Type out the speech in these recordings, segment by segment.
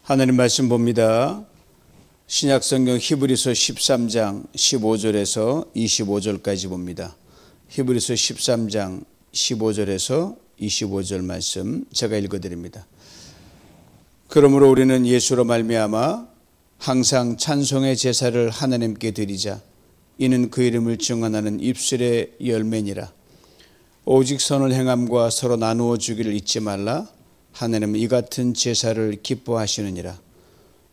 하나님 말씀 봅니다. 신약성경 히브리서 13장 15절에서 25절까지 봅니다. 히브리서 13장 15절에서 25절 말씀 제가 읽어드립니다. 그러므로 우리는 예수로 말미암아 항상 찬송의 제사를 하나님께 드리자. 이는 그 이름을 증언하는 입술의 열매니라. 오직 선을 행함과 서로 나누어 주기를 잊지 말라. 하나님은 이 같은 제사를 기뻐하시느니라.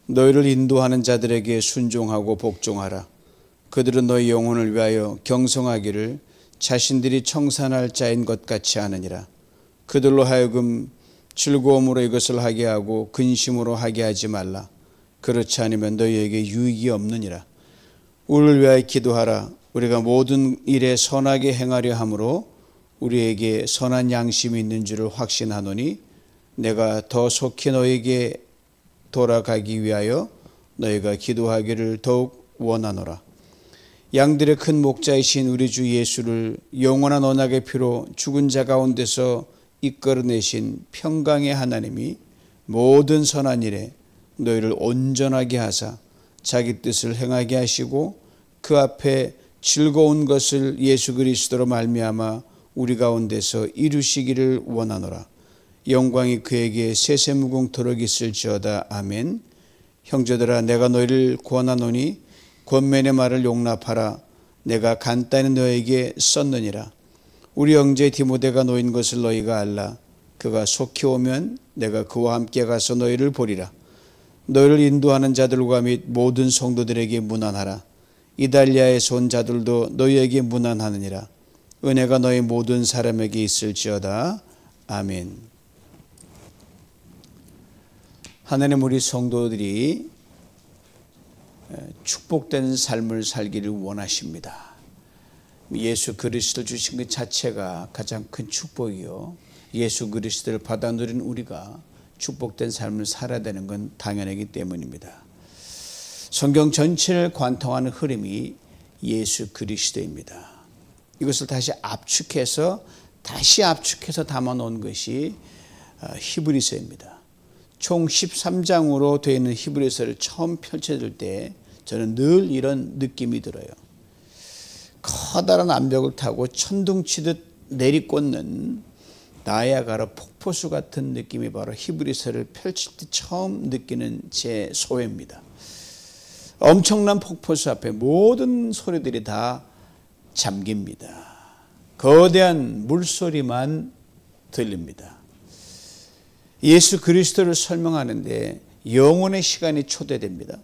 너희를 인도하는 자들에게 순종하고 복종하라. 그들은 너희 영혼을 위하여 경성하기를 자신들이 청산할 자인 것 같이 하느니라. 그들로 하여금 즐거움으로 이것을 하게 하고 근심으로 하게 하지 말라. 그렇지 않으면 너희에게 유익이 없느니라. 우리를 위하여 기도하라. 우리가 모든 일에 선하게 행하려 함으로 우리에게 선한 양심이 있는 줄을 확신하노니 내가 더 속히 너에게 돌아가기 위하여 너희가 기도하기를 더욱 원하노라. 양들의 큰 목자이신 우리 주 예수를 영원한 언약의 피로 죽은 자 가운데서 이끌어내신 평강의 하나님이 모든 선한 일에 너희를 온전하게 하사 자기 뜻을 행하게 하시고 그 앞에 즐거운 것을 예수 그리스도로 말미암아 우리 가운데서 이루시기를 원하노라. 영광이 그에게 세세무궁토록 있을지어다. 아멘. 형제들아, 내가 너희를 권하노니 권면의 말을 용납하라. 내가 간단히 너에게 썼느니라. 우리 형제 디모데가 놓인 것을 너희가 알라. 그가 속히 오면 내가 그와 함께 가서 너희를 보리라. 너희를 인도하는 자들과 및 모든 성도들에게 문안하라. 이달리아에서 온 자들도 너희에게 문안하느니라. 은혜가 너희 모든 사람에게 있을지어다. 아멘. 하나님, 우리 성도들이 축복된 삶을 살기를 원하십니다. 예수 그리스도를 주신 것 자체가 가장 큰 축복이요, 예수 그리스도를 받아 누린 우리가 축복된 삶을 살아야 되는 건 당연하기 때문입니다. 성경 전체를 관통하는 흐름이 예수 그리스도입니다. 이것을 다시 압축해서 담아놓은 것이 히브리서입니다. 총 13장으로 되어 있는 히브리서를 처음 펼쳐질 때 저는 늘 이런 느낌이 들어요. 커다란 암벽을 타고 천둥치듯 내리꽂는 나야가라 폭포수 같은 느낌이 바로 히브리서를 펼칠 때 처음 느끼는 제 소회입니다. 엄청난 폭포수 앞에 모든 소리들이 다 잠깁니다. 거대한 물소리만 들립니다. 예수 그리스도를 설명하는데 영혼의 시간이 초대됩니다.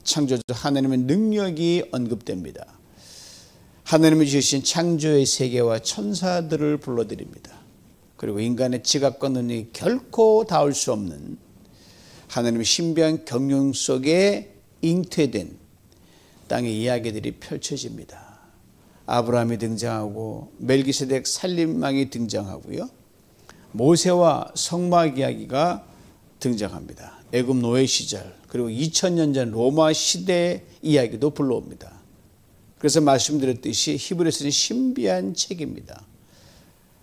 창조주 하나님의 능력이 언급됩니다. 하나님이 주신 창조의 세계와 천사들을 불러드립니다. 그리고 인간의 지각과 능력이 결코 닿을 수 없는 하나님의 신비한 경륜 속에 잉태된 땅의 이야기들이 펼쳐집니다. 아브라함이 등장하고 멜기세덱 살림망이 등장하고요, 모세와 성막 이야기가 등장합니다. 애굽 노예 시절, 그리고 2000년 전 로마 시대 이야기도 불러옵니다. 그래서 말씀드렸듯이 히브리서는 신비한 책입니다.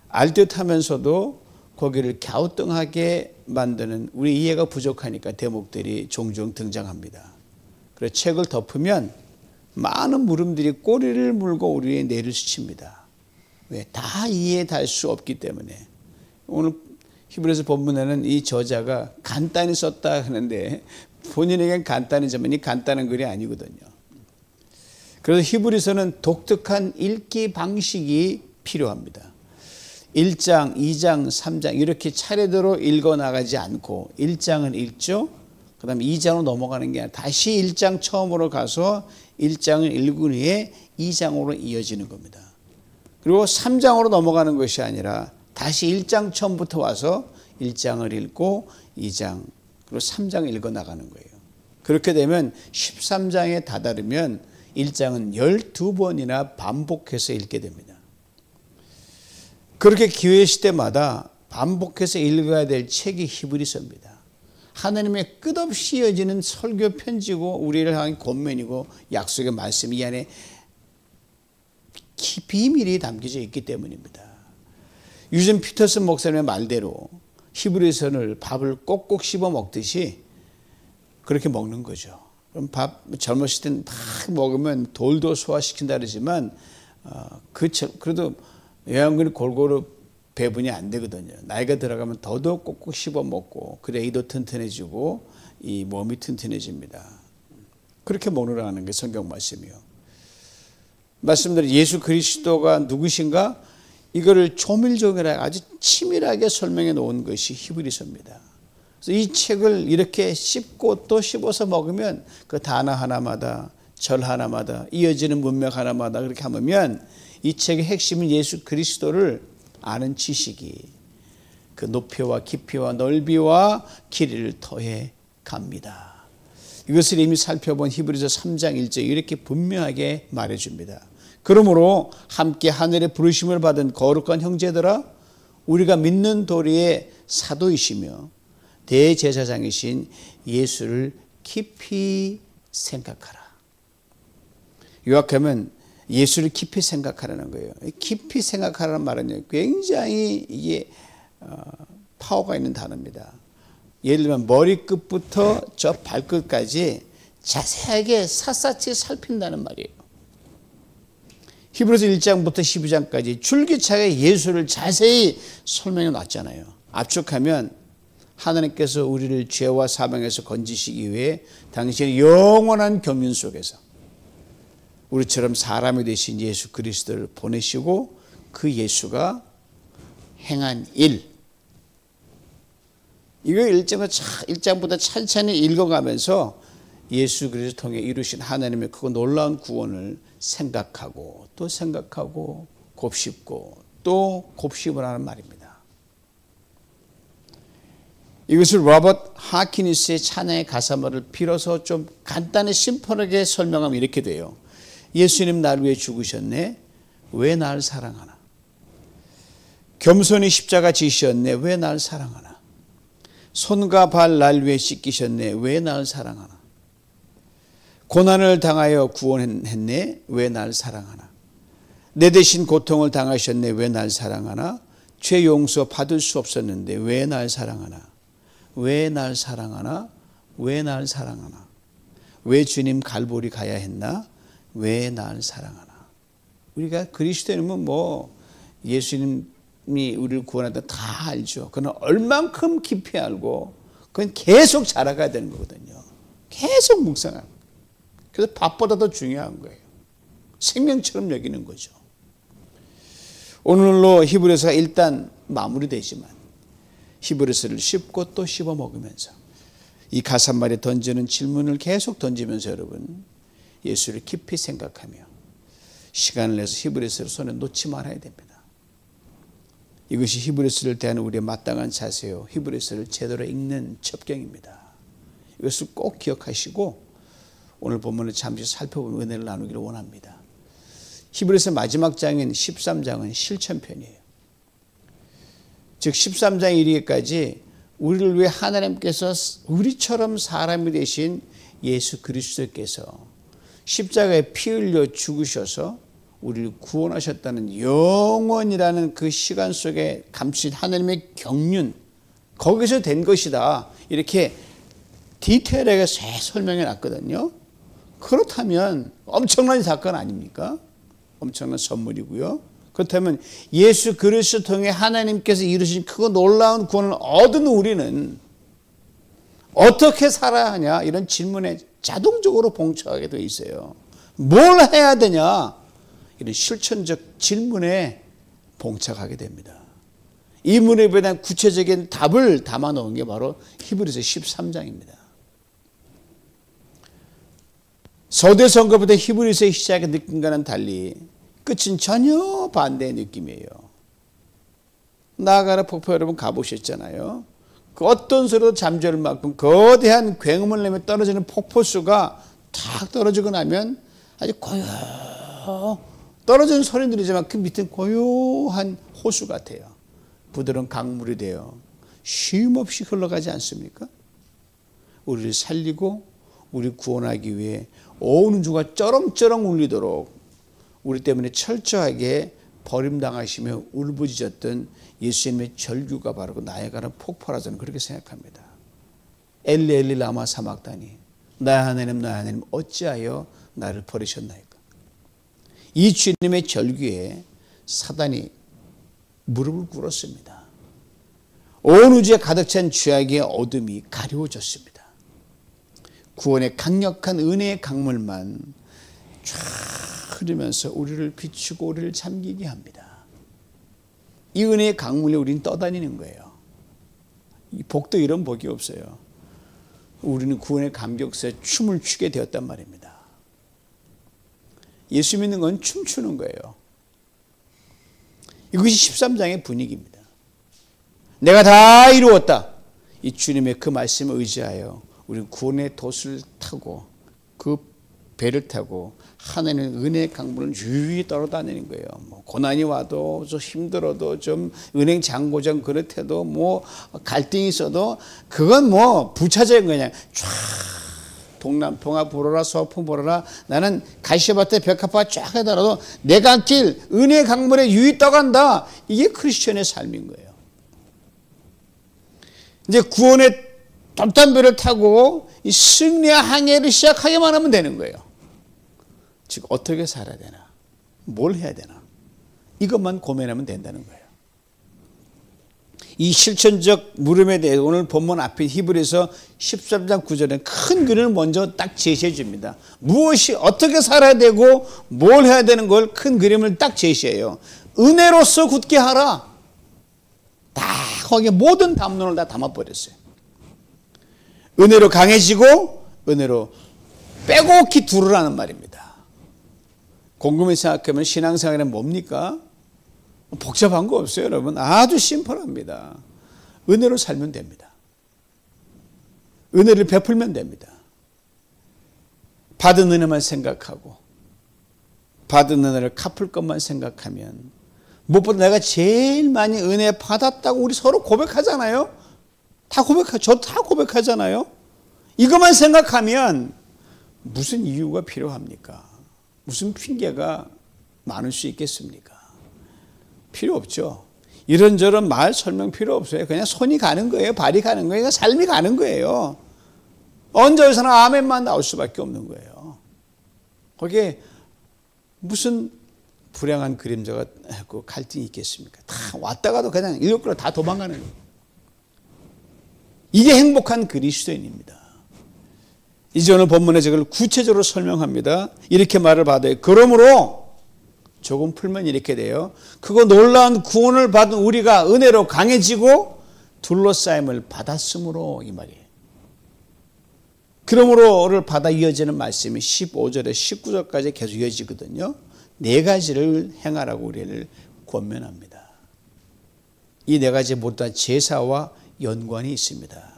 알듯하면서도 거기를 갸우뚱하게 만드는, 우리 이해가 부족하니까 대목들이 종종 등장합니다. 그래서 책을 덮으면 많은 물음들이 꼬리를 물고 우리의 뇌를 스칩니다. 왜? 다 이해에 달 수 없기 때문에. 오늘 히브리서 본문에는 이 저자가 간단히 썼다 하는데 본인에겐 간단하지만 이 간단한 글이 아니거든요. 그래서 히브리서는 독특한 읽기 방식이 필요합니다. 1장, 2장, 3장 이렇게 차례대로 읽어나가지 않고 1장은 읽죠. 그 다음에 2장으로 넘어가는 게 아니라 다시 1장 처음으로 가서 1장을 읽은 후에 2장으로 이어지는 겁니다. 그리고 3장으로 넘어가는 것이 아니라 다시 1장 처음부터 와서 1장을 읽고 2장 그리고 3장을 읽어나가는 거예요. 그렇게 되면 13장에 다다르면 1장은 12번이나 반복해서 읽게 됩니다. 그렇게 기회 시대마다 반복해서 읽어야 될 책이 히브리서입니다. 하나님의 끝없이 이어지는 설교 편지고 우리를 향한 권면이고 약속의 말씀이 이 안에 비밀이 담겨져 있기 때문입니다. 유진 피터슨 목사님의 말대로 히브리서를 밥을 꼭꼭 씹어 먹듯이 그렇게 먹는 거죠. 그럼 밥 젊었을 땐 막 먹으면 돌도 소화시킨다 그러지만 그래도 영양분이 골고루 배분이 안 되거든요. 나이가 들어가면 더더욱 꼭꼭 씹어 먹고 그래야 이도 튼튼해지고 이 몸이 튼튼해집니다. 그렇게 먹으라는 게 성경 말씀이요. 말씀대로 예수 그리스도가 누구신가? 이거를 조밀조밀하게 아주 치밀하게 설명해 놓은 것이 히브리서입니다. 그래서 이 책을 이렇게 씹고 또 씹어서 먹으면 그 단어 하나마다 절 하나마다 이어지는 문맥 하나마다 그렇게 하면 이 책의 핵심은 예수 그리스도를 아는 지식이 그 높이와 깊이와 넓이와 길이를 더해 갑니다. 이것을 이미 살펴본 히브리서 3장 1절 이렇게 분명하게 말해줍니다. 그러므로 함께 하늘의 부르심을 받은 거룩한 형제들아, 우리가 믿는 도리의 사도이시며 대제사장이신 예수를 깊이 생각하라. 요약하면 예수를 깊이 생각하라는 거예요. 깊이 생각하라는 말은 굉장히 이게 파워가 있는 단어입니다. 예를 들면 머리끝부터 저 발끝까지 자세하게 샅샅이 살핀다는 말이에요. 히브리서 1장부터 12장까지 줄기차게 예수를 자세히 설명해 놨잖아요. 압축하면 하나님께서 우리를 죄와 사망에서 건지시기 위해 당신의 영원한 경륜 속에서 우리처럼 사람이 되신 예수 그리스도를 보내시고 그 예수가 행한 일, 이거 1장부터 찬찬히 읽어가면서 예수 그리스도 통해 이루신 하나님의 그 놀라운 구원을 생각하고 또 생각하고 곱씹고 또 곱씹을 하는 말입니다. 이것을 로버트 하키니스의 찬양의 가사말을 빌어서 좀 간단히 심플하게 설명하면 이렇게 돼요. 예수님 날 위해 죽으셨네. 왜 날 사랑하나? 겸손히 십자가 지셨네. 왜 날 사랑하나? 손과 발 날 위해 씻기셨네. 왜 날 사랑하나? 고난을 당하여 구원했네. 왜 날 사랑하나? 내 대신 고통을 당하셨네. 왜 날 사랑하나? 죄 용서 받을 수 없었는데 왜 날 사랑하나? 왜 날 사랑하나? 왜 날 사랑하나? 왜 주님 갈보리 가야 했나? 왜 날 사랑하나? 우리가 그리스도인은 예수님이 우리를 구원하다 다 알죠. 그는 얼만큼 깊이 알고 그건 계속 자라가야 되는 거거든요. 계속 묵상하는 거예요. 그래서 밥보다 더 중요한 거예요. 생명처럼 여기는 거죠. 오늘로 히브리서가 일단 마무리되지만 히브리서를 씹고 또 씹어 먹으면서 이 가사말에 던지는 질문을 계속 던지면서 여러분 예수를 깊이 생각하며 시간을 내서 히브리서를 손에 놓지 말아야 됩니다. 이것이 히브리서를 대하는 우리의 마땅한 자세요. 히브리서를 제대로 읽는 첩경입니다. 이것을 꼭 기억하시고 오늘 본문을 잠시 살펴본 은혜를 나누기를 원합니다. 히브리서 마지막 장인 13장은 실천편이에요. 즉 13장 1위까지 우리를 위해 하나님께서 우리처럼 사람이 되신 예수 그리스도께서 십자가에 피 흘려 죽으셔서 우리를 구원하셨다는 영원이라는 그 시간 속에 감추신 하나님의 경륜, 거기서 된 것이다. 이렇게 디테일하게 설명해 놨거든요. 그렇다면 엄청난 사건 아닙니까? 엄청난 선물이고요. 그렇다면 예수 그리스도 통해 하나님께서 이루신 그 놀라운 구원을 얻은 우리는 어떻게 살아야 하냐? 이런 질문에 자동적으로 봉착하게 되어 있어요. 뭘 해야 되냐? 이런 실천적 질문에 봉착하게 됩니다. 이 문제에 대한 구체적인 답을 담아 놓은 게 바로 히브리서 13장입니다. 서대 성경부터 히브리서의 시작의 느낌과는 달리 끝은 전혀 반대의 느낌이에요. 나아가라 폭포 여러분 가보셨잖아요. 그 어떤 소리도 잠재울 만큼 거대한 굉음을 내며 떨어지는 폭포수가 탁 떨어지고 나면 아주 떨어지는 소리 들리지만 그 밑은 고요한 호수 같아요. 부드러운 강물이 되어 쉼없이 흘러가지 않습니까? 우리를 살리고 우리 구원하기 위해 온 우주가 쩌렁쩌렁 울리도록 우리 때문에 철저하게 버림당하시며 울부짖었던 예수님의 절규가 바로 그 나야가라 폭포라 저는 그렇게 생각합니다. 엘리 엘리 라마 사막다니 나의 하나님 어찌하여 나를 버리셨나이까. 이 주님의 절규에 사단이 무릎을 꿇었습니다. 온 우주에 가득 찬 죄악의 어둠이 가려워졌습니다. 구원의 강력한 은혜의 강물만 쫙 흐르면서 우리를 비추고 우리를 잠기게 합니다. 이 은혜의 강물에 우리는 떠다니는 거예요. 이 복도 이런 복이 없어요. 우리는 구원의 감격서에 춤을 추게 되었단 말입니다. 예수 믿는 건 춤추는 거예요. 이것이 13장의 분위기입니다. 내가 다 이루었다. 이 주님의 그 말씀을 의지하여 우리는 구원의 돛을 타고 그 배를 타고 하나님의 은혜의 강물을 유유히 떨어다니는 거예요. 뭐 고난이 와도 좀 힘들어도 좀 은행 잔고장 그렇대도 뭐 갈등이 있어도 그건 뭐 부차적인 거냐. 쫙 동남풍아 불어라 서풍 불어라 나는 가시밭에 벽화파 쫙 해달아도 내가 길 은혜의 강물에 유유히 떠간다. 이게 크리스천의 삶인 거예요. 이제 구원의 돛단배를 타고 이 승리의 항해를 시작하기만 하면 되는 거예요. 즉 어떻게 살아야 되나, 뭘 해야 되나 이것만 고민하면 된다는 거예요. 이 실천적 물음에 대해 오늘 본문 앞에 히브리서 13장 9절에 큰 그림을 먼저 딱 제시해 줍니다. 무엇이 어떻게 살아야 되고 뭘 해야 되는 걸 큰 그림을 딱 제시해요. 은혜로서 굳게 하라. 다 거기에 모든 담론을 다 담아버렸어요. 은혜로 강해지고 은혜로 빼곡히 두르라는 말입니다. 곰곰이 생각하면 신앙생활은 뭡니까? 복잡한 거 없어요, 여러분. 아주 심플합니다. 은혜로 살면 됩니다. 은혜를 베풀면 됩니다. 받은 은혜만 생각하고 받은 은혜를 갚을 것만 생각하면 무엇보다 내가 제일 많이 은혜 받았다고 우리 서로 고백하잖아요. 저도 다 고백하잖아요. 이것만 생각하면 무슨 이유가 필요합니까? 무슨 핑계가 많을 수 있겠습니까? 필요 없죠. 이런저런 말 설명 필요 없어요. 그냥 손이 가는 거예요. 발이 가는 거예요. 그냥 삶이 가는 거예요. 언제 어디서나 아멘만 나올 수밖에 없는 거예요. 거기에 무슨 불행한 그림자가 있고 갈등이 있겠습니까? 다 왔다가도 그냥 이렇게 다 도망가는 거예요. 이게 행복한 그리스도인입니다. 이제 오늘 본문에 저걸 구체적으로 설명합니다. 이렇게 말을 받아요. 그러므로 조금 풀면 이렇게 돼요. 그거 놀라운 구원을 받은 우리가 은혜로 강해지고 둘러싸임을 받았으므로 이 말이에요. 그러므로를 받아 이어지는 말씀이 15절에 19절까지 계속 이어지거든요. 네 가지를 행하라고 우리를 권면합니다. 이 네 가지 모두 다 제사와 연관이 있습니다.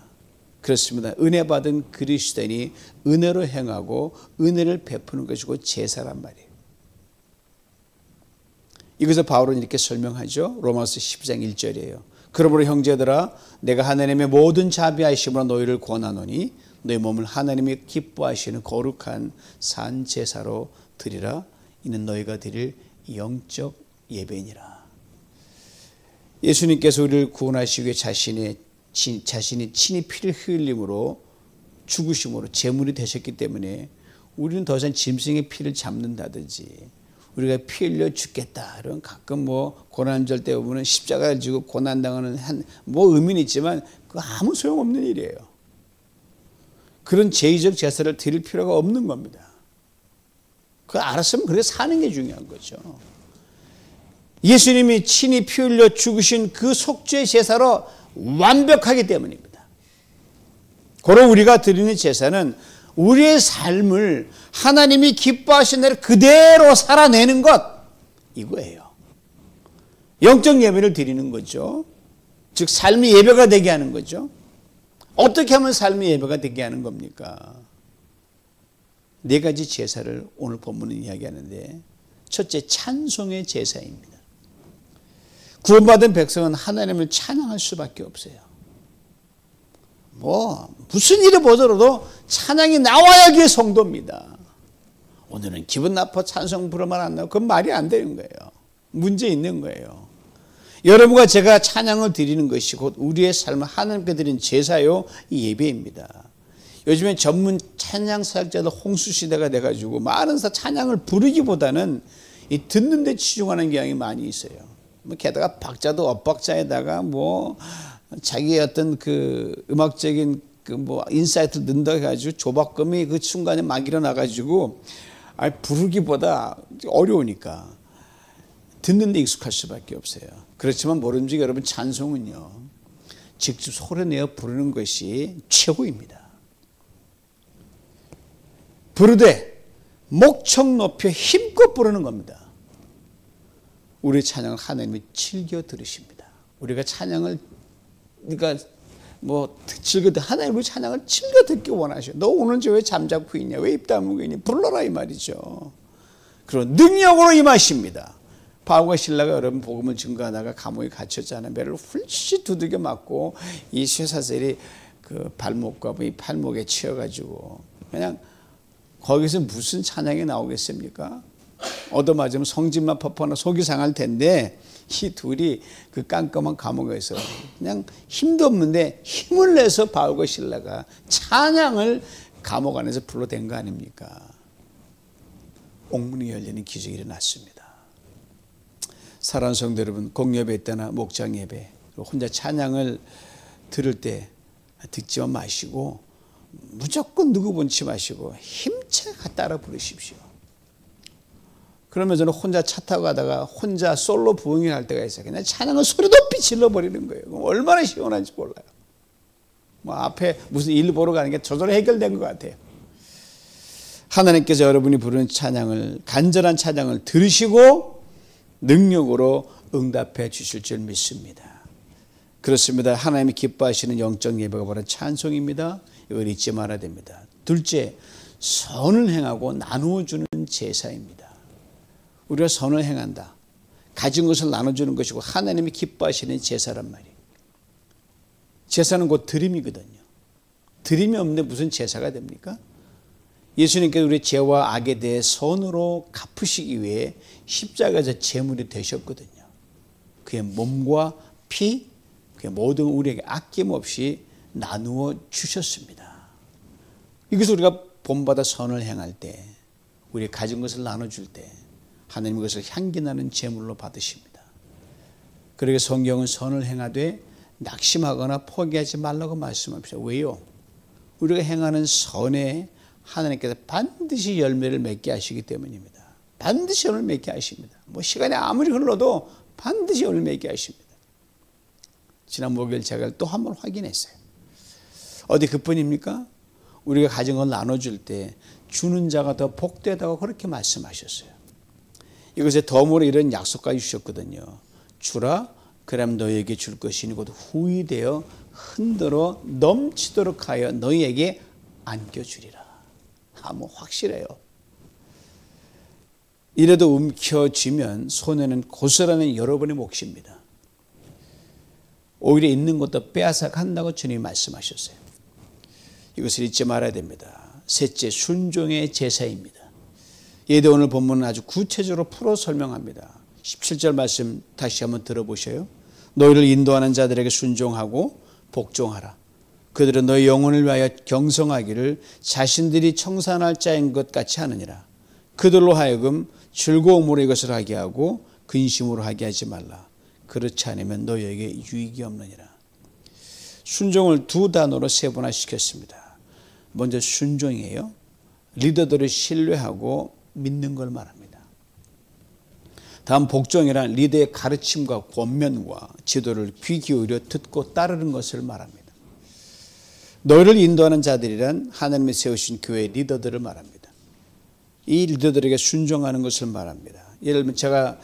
그렇습니다. 은혜 받은 그리스도인이 은혜로 행하고 은혜를 베푸는 것이고 제사란 말이에요. 이것을 바울은 이렇게 설명하죠. 로마서 10장 1절이에요. 그러므로 형제들아 내가 하나님의 모든 자비하심으로 너희를 권하노니 너희 몸을 하나님이 기뻐하시는 거룩한 산 제사로 드리라. 이는 너희가 드릴 영적 예배니라. 예수님께서 우리를 구원하시기 위해 자신이 친히 피를 흘림으로 죽으심으로 제물이 되셨기 때문에 우리는 더 이상 짐승의 피를 잡는다든지 우리가 피 흘려 죽겠다 이런 가끔 뭐 고난절 때 보면 십자가를 지고 고난당하는 뭐 의미는 있지만 그거 아무 소용없는 일이에요. 그런 제의적 제사를 드릴 필요가 없는 겁니다. 그거 알았으면 그렇게 사는 게 중요한 거죠. 예수님이 친히 피 흘려 죽으신 그 속죄 제사로 완벽하기 때문입니다. 고로 우리가 드리는 제사는 우리의 삶을 하나님이 기뻐하신 대로 그대로 살아내는 것 이거예요. 영적 예배를 드리는 거죠. 즉 삶이 예배가 되게 하는 거죠. 어떻게 하면 삶이 예배가 되게 하는 겁니까? 네 가지 제사를 오늘 본문은 이야기하는데 첫째 찬송의 제사입니다. 구원받은 백성은 하나님을 찬양할 수밖에 없어요. 뭐 무슨 일이 보더라도 찬양이 나와야 그게 성도입니다. 오늘은 기분 나빠 찬송 부르면 안 나오고 그건 말이 안 되는 거예요. 문제 있는 거예요. 여러분과 제가 찬양을 드리는 것이 곧 우리의 삶을 하나님께 드린 제사요, 이 예배입니다. 요즘에 전문 찬양 사역자들 홍수시대가 돼가지고 많은 찬양을 부르기보다는 이 듣는 데 치중하는 경향이 많이 있어요. 게다가 박자도 엇박자에다가 자기의 어떤 그 음악적인 인사이트를 넣는다 해가지고 조박금이 그 순간에 막 일어나가지고 부르기보다 어려우니까 듣는 데 익숙할 수밖에 없어요. 그렇지만 모르는지 여러분, 찬송은요 직접 소리내어 부르는 것이 최고입니다. 부르되 목청 높여 힘껏 부르는 겁니다. 우리 찬양을 하나님이 즐겨 들으십니다. 우리가 찬양을 즐겨 하나님 우리 찬양을 즐겨 듣기 원하셔. 너 오늘 왜 잠자고 있냐? 왜 입 다물고 있냐? 불러라 이 말이죠. 그런 능력으로 임하십니다. 바울과 실라가 여러분 복음을 증거하다가 감옥에 갇혔잖아요. 배를 훌치 두들겨 맞고 이 쇠사슬이 그 발목과 이 팔목에 치여가지고 그냥 거기서 무슨 찬양이 나오겠습니까? 얻어맞으면 성질만 퍼퍼나 속이 상할 텐데 이 둘이 그 깜깜한 감옥에서 그냥 힘도 없는데 힘을 내서 바울과 실라가 찬양을 감옥 안에서 불러댄 거 아닙니까? 옥문이 열리는 기적이 일어났습니다. 사랑하는 성도 여러분, 공예배 때나 목장 예배 혼자 찬양을 들을 때 듣지만 마시고 무조건 누구 본치 마시고 힘차게 따라 부르십시오. 그러면 저는 혼자 차 타고 가다가 혼자 솔로 부흥을 할 때가 있어요. 그냥 찬양을 소리 높이 질러버리는 거예요. 얼마나 시원한지 몰라요. 앞에 무슨 일 보러 가는 게 저절로 해결된 것 같아요. 하나님께서 여러분이 부르는 찬양을, 간절한 찬양을 들으시고 능력으로 응답해 주실 줄 믿습니다. 그렇습니다. 하나님이 기뻐하시는 영적 예배가 바로 찬송입니다. 이걸 잊지 말아야 됩니다. 둘째, 선을 행하고 나누어 주는 제사입니다. 우리가 선을 행한다. 가진 것을 나눠주는 것이고 하나님이 기뻐하시는 제사란 말이에요. 제사는 곧 드림이거든요. 드림이 없는데 무슨 제사가 됩니까? 예수님께서 우리의 죄와 악에 대해 선으로 갚으시기 위해 십자가에서 제물이 되셨거든요. 그의 몸과 피, 그의 모든 우리에게 아낌없이 나누어 주셨습니다. 이것을 우리가 본받아 선을 행할 때, 우리 가진 것을 나눠줄 때 하나님 그것을 향기나는 제물로 받으십니다. 그러게 성경은 선을 행하되 낙심하거나 포기하지 말라고 말씀합니다. 왜요? 우리가 행하는 선에 하나님께서 반드시 열매를 맺게 하시기 때문입니다. 반드시 열매를 맺게 하십니다. 시간이 아무리 흘러도 반드시 열매를 맺게 하십니다. 지난 목요일 제가 또 한 번 확인했어요. 어디 그뿐입니까? 우리가 가진 걸 나눠줄 때 주는 자가 더 복되다고 그렇게 말씀하셨어요. 이것에 덤으로 이런 약속까지 주셨거든요. 주라, 그럼 너희에게 줄 것이니 곧 후히되어 흔들어 넘치도록 하여 너희에게 안겨주리라. 확실해요. 이래도 움켜쥐면 손해는 고스란히 여러분의 몫입니다. 오히려 있는 것도 빼앗아 간다고 주님이 말씀하셨어요. 이것을 잊지 말아야 됩니다. 셋째, 순종의 제사입니다. 이에 대해 오늘 본문은 아주 구체적으로 풀어 설명합니다. 17절 말씀 다시 한번 들어보셔요. 너희를 인도하는 자들에게 순종하고 복종하라. 그들은 너희 영혼을 위하여 경성하기를 자신들이 청산할 자인 것 같이 하느니라. 그들로 하여금 즐거움으로 이것을 하게 하고 근심으로 하게 하지 말라. 그렇지 않으면 너희에게 유익이 없느니라. 순종을 두 단어로 세분화시켰습니다. 먼저 순종이에요. 리더들을 신뢰하고 믿는 걸 말합니다. 다음 복종이란 리더의 가르침과 권면과 지도를 귀 기울여 듣고 따르는 것을 말합니다. 너희를 인도하는 자들이란 하나님이 세우신 교회의 리더들을 말합니다. 이 리더들에게 순종하는 것을 말합니다. 예를 들면 제가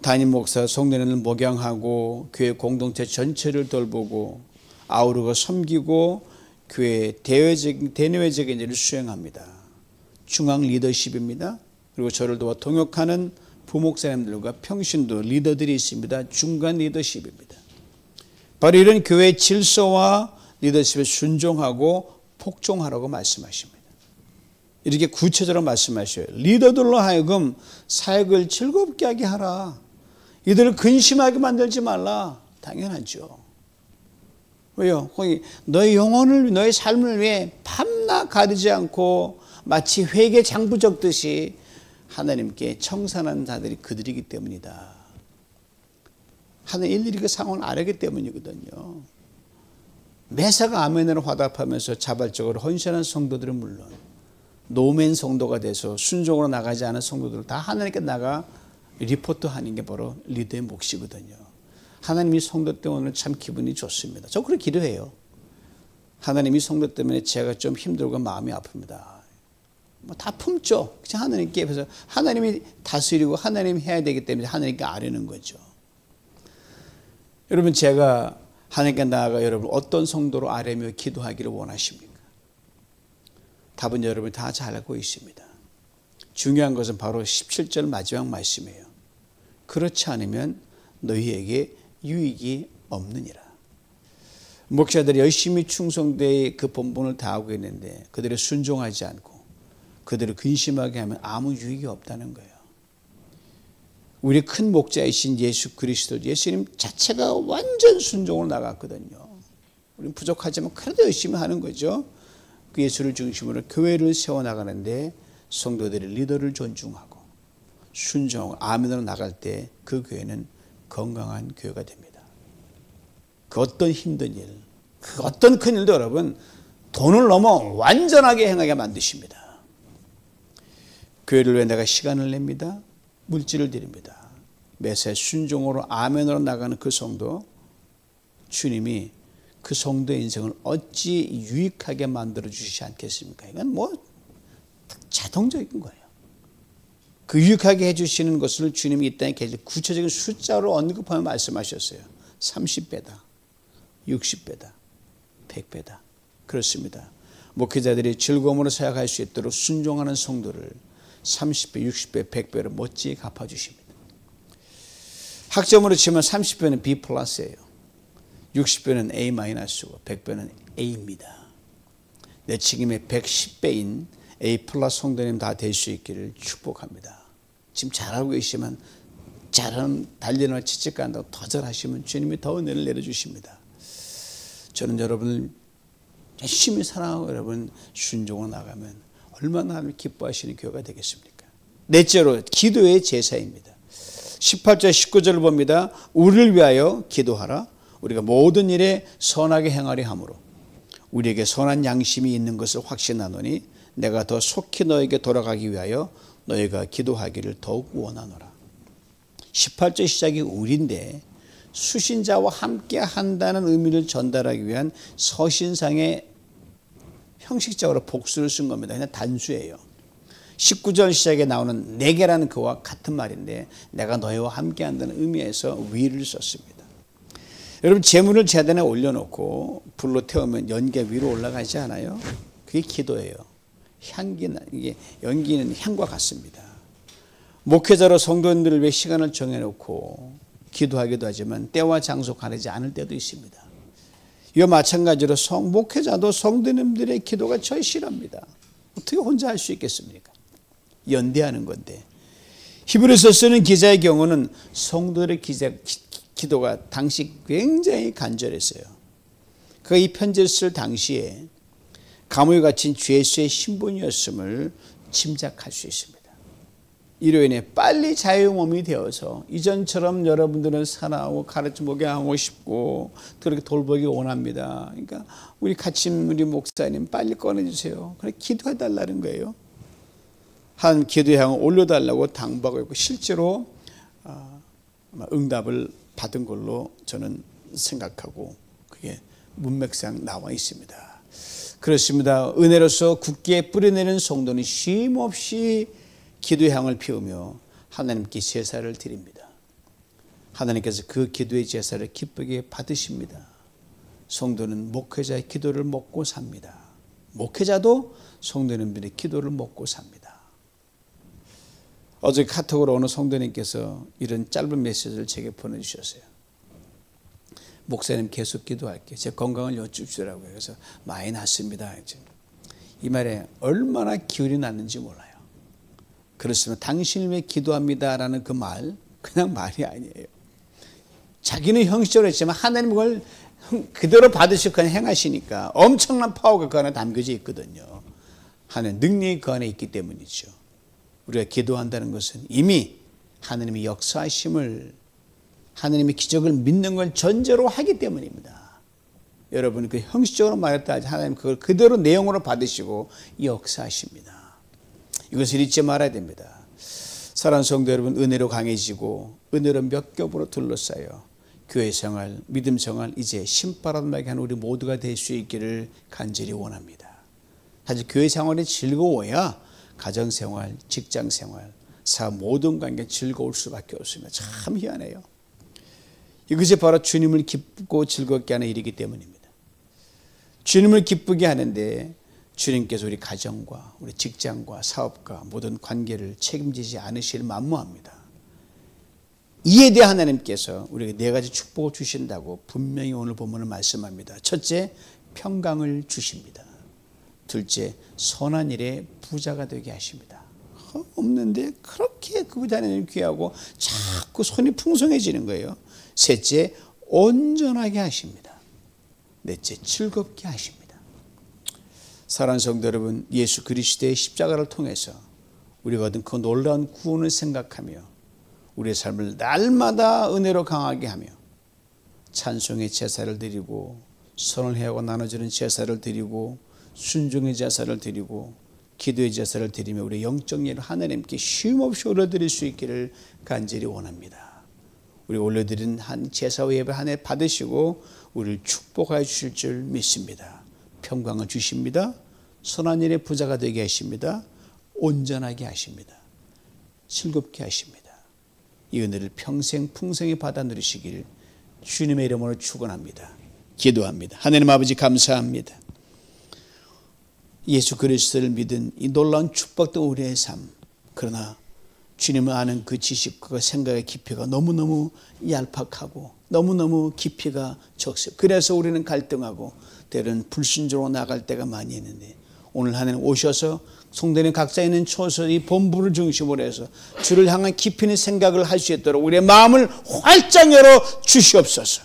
담임 목사 성도님을 목양하고 교회 공동체 전체를 돌보고 아우르고 섬기고 교회 대내외적인 일을 수행합니다. 중앙 리더십입니다. 그리고 저를 도와 동역하는 부목사님들과 평신도 리더들이 있습니다. 중간 리더십입니다. 바로 이런 교회의 질서와 리더십에 순종하고 복종하라고 말씀하십니다. 이렇게 구체적으로 말씀하셔요. 리더들로 하여금 사역을 즐겁게 하게 하라. 이들을 근심하게 만들지 말라. 당연하죠. 왜요? 거기 너의 영혼을, 너의 삶을 위해 밤낮 가리지 않고 마치 회개 장부 적듯이 하나님께 청산한 자들이 그들이기 때문이다. 하나님 일일이 그 상황을 알기 때문이거든요. 매사가 아멘으로 화답하면서 자발적으로 헌신하는 성도들은 물론 노맨 성도가 돼서 순종으로 나가지 않은 성도들을 다 하나님께 나가 리포트하는 게 바로 리더의 몫이거든요. 하나님이 성도 때문에 참 기분이 좋습니다. 저 그렇게 기도해요. 하나님이 성도 때문에 제가 좀 힘들고 마음이 아픕니다. 뭐 다 품죠. 하나님께 그래서 하나님이 다스리고 하나님이 해야 되기 때문에 하나님께 아뢰는 거죠. 여러분, 제가 하나님께 나아가 여러분 어떤 성도로 아뢰며 기도하기를 원하십니까? 답은 여러분이 다 잘 알고 있습니다. 중요한 것은 바로 17절 마지막 말씀이에요. 그렇지 않으면 너희에게 유익이 없느니라. 목사들이 열심히 충성되이 그 본분을 다하고 있는데 그들이 순종하지 않고 그들을 근심하게 하면 아무 유익이 없다는 거예요. 우리 큰 목자이신 예수 그리스도, 예수님 자체가 완전 순종으로 나갔거든요. 우리는 부족하지만 그래도 열심히 하는 거죠. 그 예수를 중심으로 교회를 세워나가는데 성도들이 리더를 존중하고 순종하고 아멘으로 나갈 때 그 교회는 건강한 교회가 됩니다. 그 어떤 힘든 일, 그 어떤 큰 일도 여러분 돈을 넘어 완전하게 행하게 만드십니다. 교회를 위해 내가 시간을 냅니다. 물질을 드립니다. 매사 순종으로 아멘으로 나가는 그 성도, 주님이 그 성도의 인생을 어찌 유익하게 만들어 주시지 않겠습니까? 이건 뭐 자동적인 거예요. 그 유익하게 해주시는 것을 주님이 이 땅에 계실 구체적인 숫자로 언급하며 말씀하셨어요. 30배다, 60배다, 100배다. 그렇습니다. 목회자들이 즐거움으로 사역할 수 있도록 순종하는 성도를 30배, 60배, 100배로 멋지게 갚아주십니다. 학점으로 치면 30배는 B 플러스예요. 60배는 A 마이너스고 100배는 A입니다. 내 책임의 110배인 A 플러스 성도님 다 될 수 있기를 축복합니다. 지금 잘하고 계시면 잘하는 달리는 채찍 간다고 더 잘하시면 주님이 더 은혜를 내려주십니다. 저는 여러분을 열심히 사랑하고 여러분 순종으로 나가면 얼마나 하나님 기뻐하시는 교회가 되겠습니까? 넷째로 기도의 제사입니다. 18절 19절을 봅니다. 우리를 위하여 기도하라. 우리가 모든 일에 선하게 행하려 함으로 우리에게 선한 양심이 있는 것을 확신하노니 내가 더 속히 너에게 돌아가기 위하여 너희가 기도하기를 더욱 원하노라. 18절 시작이 우리인데 수신자와 함께 한다는 의미를 전달하기 위한 서신상의 형식적으로 복수를 쓴 겁니다. 그냥 단수예요. 19절 시작에 나오는 내게라는 그와 같은 말인데 내가 너희와 함께 한다는 의미에서 위를 썼습니다. 여러분, 제물을 제단에 올려놓고 불로 태우면 연기가 위로 올라가지 않아요? 그게 기도예요. 이게 연기는 향과 같습니다. 목회자로 성도님들을 위해 시간을 정해놓고 기도하기도 하지만 때와 장소 가리지 않을 때도 있습니다. 이와 마찬가지로 목회자도 성도님들의 기도가 절실합니다. 어떻게 혼자 할 수 있겠습니까? 연대하는 건데. 히브리서 쓰는 기자의 경우는 성도들의 기도가 당시 굉장히 간절했어요. 그가 이 편지를 쓸 당시에 감옥에 갇힌 죄수의 신분이었음을 짐작할 수 있습니다. 이로 인해 빨리 자유몸이 되어서 이전처럼 여러분들은 사랑하고 가르쳐 보게 하고 싶고 그렇게 돌보기 원합니다. 그러니까 우리 목사님 빨리 꺼내주세요. 그래 기도해달라는 거예요. 한 기도의 향을 올려달라고 당부하고 있고 실제로 응답을 받은 걸로 저는 생각하고 그게 문맥상 나와 있습니다. 그렇습니다. 은혜로서 굳게 뿌려내는 성도는 쉼없이 기도의 향을 피우며 하나님께 제사를 드립니다. 하나님께서 그 기도의 제사를 기쁘게 받으십니다. 성도는 목회자의 기도를 먹고 삽니다. 목회자도 성도님들의 기도를 먹고 삽니다. 어제 카톡으로 어느 성도님께서 이런 짧은 메시지를 제게 보내주셨어요. 목사님 계속 기도할게요. 제 건강을 여쭙시라고요. 그래서 많이 났습니다. 이 말에 얼마나 기운이 났는지 몰라요. 그렇습니다. 당신을 위해 기도합니다라는 그 말 그냥 말이 아니에요. 자기는 형식적으로 했지만 하나님 그걸 그대로 받으시고 그냥 행하시니까 엄청난 파워가 그 안에 담겨져 있거든요. 하나님 능력이 그 안에 있기 때문이죠. 우리가 기도한다는 것은 이미 하나님의 역사하심을, 하나님의 기적을 믿는 걸 전제로 하기 때문입니다. 여러분 그 형식적으로 말했다 하지 하나님 그걸 그대로 내용으로 받으시고 역사하십니다. 이것을 잊지 말아야 됩니다. 사랑하는 성도 여러분, 은혜로 강해지고 은혜로 몇 겹으로 둘러싸여 교회 생활, 믿음 생활 이제 신바람나게 하는 우리 모두가 될 수 있기를 간절히 원합니다. 사실 교회 생활이 즐거워야 가정생활, 직장생활, 사업 모든 관계 즐거울 수밖에 없습니다. 참 희한해요. 이것이 바로 주님을 기쁘고 즐겁게 하는 일이기 때문입니다. 주님을 기쁘게 하는데 주님께서 우리 가정과 우리 직장과 사업과 모든 관계를 책임지지 않으실 만무합니다. 이에 대해 하나님께서 우리에게 네 가지 축복을 주신다고 분명히 오늘 본문을 말씀합니다. 첫째, 평강을 주십니다. 둘째, 선한 일에 부자가 되게 하십니다. 없는데 그렇게 그 부자는 귀하고 자꾸 손이 풍성해지는 거예요. 셋째, 온전하게 하십니다. 넷째, 즐겁게 하십니다. 사랑하는 성도 여러분, 예수 그리스도의 십자가를 통해서 우리가 얻은 그 놀라운 구원을 생각하며 우리의 삶을 날마다 은혜로 강하게 하며 찬송의 제사를 드리고 선을 해하고 나눠주는 제사를 드리고 순종의 제사를 드리고 기도의 제사를 드리며 우리 영적 예를 하나님께 쉼없이 올려드릴 수 있기를 간절히 원합니다. 우리 올려드린 한 제사와 예배 한 해 받으시고 우리를 축복하여 주실 줄 믿습니다. 평강을 주십니다. 선한 일의 부자가 되게 하십니다. 온전하게 하십니다. 즐겁게 하십니다. 이 은혜를 평생 풍성히 받아 누리시길 주님의 이름으로 축원합니다. 기도합니다. 하나님 아버지 감사합니다. 예수 그리스도를 믿은 이 놀라운 축복도 우리의 삶, 그러나 주님을 아는 그 지식과 생각의 깊이가 너무너무 얄팍하고 너무너무 깊이가 적습니다. 그래서 우리는 갈등하고 때로는 불순종으로 나갈 때가 많이 있는데 오늘 하나님 오셔서 성도님 각자 있는 처소 이 본부를 중심으로 해서 주를 향한 깊이 있는 생각을 할 수 있도록 우리의 마음을 활짝 열어 주시옵소서.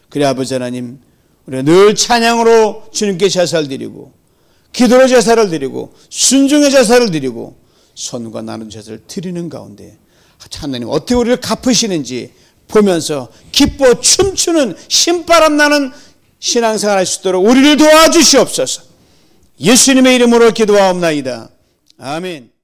그래 아버지 하나님, 우리가 늘 찬양으로 주님께 제사를 드리고 기도로 제사를 드리고 순종의 제사를 드리고 선과 나눈 제사를 드리는 가운데 하나님 어떻게 우리를 갚으시는지 보면서 기뻐 춤추는 신바람 나는 신앙생활 할 수 있도록 우리를 도와주시옵소서. 예수님의 이름으로 기도하옵나이다. 아멘.